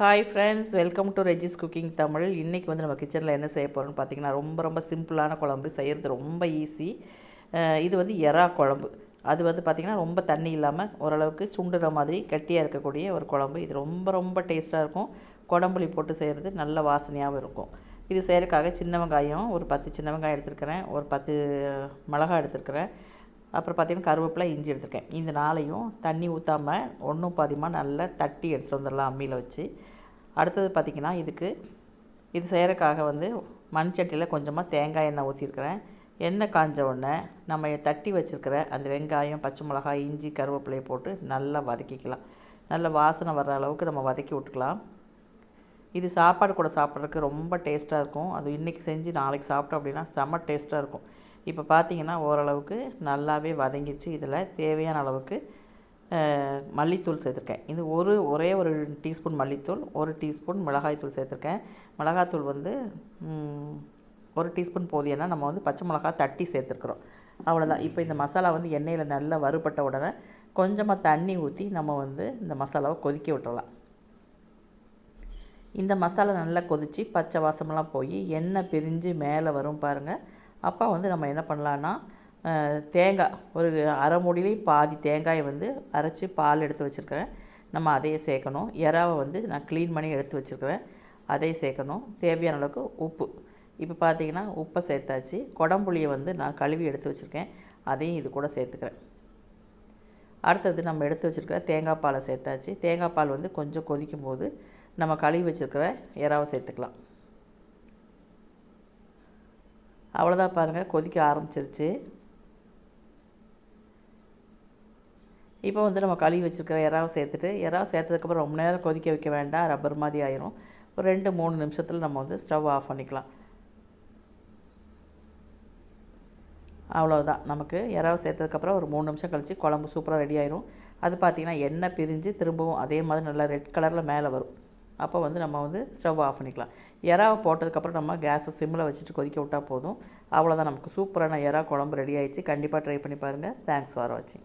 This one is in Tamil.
Hi friends, welcome to Regis cooking Tamil. இன்றைக்கி வந்து நம்ம கிச்சனில் என்ன செய்ய போகிறோம்னு பார்த்திங்கன்னா, ரொம்ப சிம்பிளான குழம்பு, செய்கிறது ரொம்ப ஈஸி. இது வந்து எறா குழம்பு. அது வந்து பார்த்திங்கன்னா ரொம்ப தண்ணி இல்லாமல் ஓரளவுக்கு சுண்டுற மாதிரி கட்டியாக இருக்கக்கூடிய ஒரு குழம்பு. இது ரொம்ப டேஸ்ட்டாக இருக்கும். குடம்புளி போட்டு செய்கிறது நல்ல வாசனையாகவும் இருக்கும். இது செய்கிறதுக்காக சின்ன வெங்காயம் ஒரு 10 சின்ன வெங்காயம் எடுத்துருக்கிறேன், ஒரு 10 மிளகாய் எடுத்துருக்கிறேன், அப்புறம் பார்த்திங்கன்னா கருவேப்பிலை, இஞ்சி எடுத்துருக்கேன். இந்த நாளையும் தண்ணி ஊற்றாமல் ஒன்றும் பாதியமாக நல்லா தட்டி எடுத்துகிட்டு வந்துடலாம் அம்மியில் வச்சு. அடுத்தது பார்த்திங்கன்னா இது செய்கிறக்காக வந்து மண் சட்டியில் கொஞ்சமாக தேங்காய் எண்ணெய் ஊற்றிருக்கிறேன். எண்ணெய் காஞ்ச உடனே நம்ம தட்டி வச்சுருக்கிற அந்த வெங்காயம், பச்சை மிளகாய், இஞ்சி, கருவேப்பிலையை போட்டு நல்லா வதக்கிக்கலாம். நல்ல வாசனை வர்ற அளவுக்கு நம்ம வதக்கி விட்டுக்கலாம். இது சாப்பாடு கூட சாப்பிட்றதுக்கு ரொம்ப டேஸ்ட்டாக இருக்கும். அது இன்றைக்கி செஞ்சு நாளைக்கு சாப்பிட்டோம் அப்படின்னா செம்ம டேஸ்ட்டாக இருக்கும். இப்போ பார்த்திங்கன்னா ஓரளவுக்கு நல்லாவே வதங்கிடுச்சு. இதில் தேவையான அளவுக்கு மல்லித்தூள் சேர்த்துருக்கேன். இது ஒரே ஒரு டீஸ்பூன் மல்லித்தூள், 1 டீஸ்பூன் மிளகாய்த்தூள் சேர்த்துருக்கேன். மிளகாத்தூள் வந்து 1 டீஸ்பூன் போதியன்னா நம்ம வந்து பச்சை மிளகாய் தட்டி சேர்த்துருக்குறோம். அவ்வளோதான். இப்போ இந்த மசாலா வந்து எண்ணெயில் நல்லா வறுபட்ட உடனே கொஞ்சமாக தண்ணி ஊற்றி நம்ம வந்து இந்த மசாலாவை கொதிக்க விட்டுறலாம். இந்த மசாலா நல்லா கொதித்து பச்சை வாசமெல்லாம் போய் எண்ணெய் பிரிஞ்சு மேலே வரும் பாருங்கள். அப்போ வந்து நம்ம என்ன பண்ணலான்னா, தேங்காய் ஒரு அரை மூடிலையும் பாதி தேங்காயை வந்து அரைச்சி பால் எடுத்து வச்சுருக்கிறேன். நம்ம அதையே சேர்க்கணும். எறாவை வந்து நான் க்ளீன் பண்ணி எடுத்து வச்சுருக்கிறேன், அதையும் சேர்க்கணும். தேவையான அளவுக்கு உப்பு. இப்போ பார்த்திங்கன்னா உப்பை சேர்த்தாச்சு. குடம்புளியை வந்து நான் கழுவி எடுத்து வச்சுருக்கேன், அதையும் இது கூட சேர்த்துக்கிறேன். அடுத்தது நம்ம எடுத்து வச்சுருக்கிற தேங்காய் பாலை சேர்த்தாச்சு. தேங்காய் பால் வந்து கொஞ்சம் கொதிக்கும் போது நம்ம கழுவி வச்சுருக்கிற எறாவை சேர்த்துக்கலாம். அவ்வளோதான் பாருங்கள், கொதிக்க ஆரம்பிச்சிருச்சு. இப்போ வந்து நம்ம கழுவி வச்சுருக்கிற எறாவை சேர்த்ததுக்கப்புறம் ரொம்ப நேரம் கொதிக்க வைக்க வேண்டாம், ரப்பர் மாதிரி ஆயிரும். ஒரு 2-3 நிமிஷத்தில் நம்ம வந்து ஸ்டவ் ஆஃப் பண்ணிக்கலாம். அவ்வளோதான். நமக்கு எறாவை சேர்த்ததுக்கப்புறம் ஒரு 3 நிமிஷம் கழித்து குழம்பு சூப்பராக ரெடி ஆயிரும். அது பார்த்திங்கன்னா எண்ணெய் பிரிஞ்சு திரும்பவும் அதே மாதிரி நல்லா ரெட் கலரில் மேலே வரும். அப்போ வந்து நம்ம வந்து ஸ்டவ் ஆஃப் பண்ணிக்கலாம். எறாவை போட்டதுக்கப்புறம் நம்ம கேஸை சிம்மில் வச்சுட்டு கொதிக்க விட்டால் போதும். அவ்வளோதான், நமக்கு சூப்பரான எறா குழம்பு ரெடி ஆயிடுச்சு. கண்டிப்பாக ட்ரை பண்ணி பாருங்கள். தேங்க்ஸ் ஃபார் வாட்சிங்.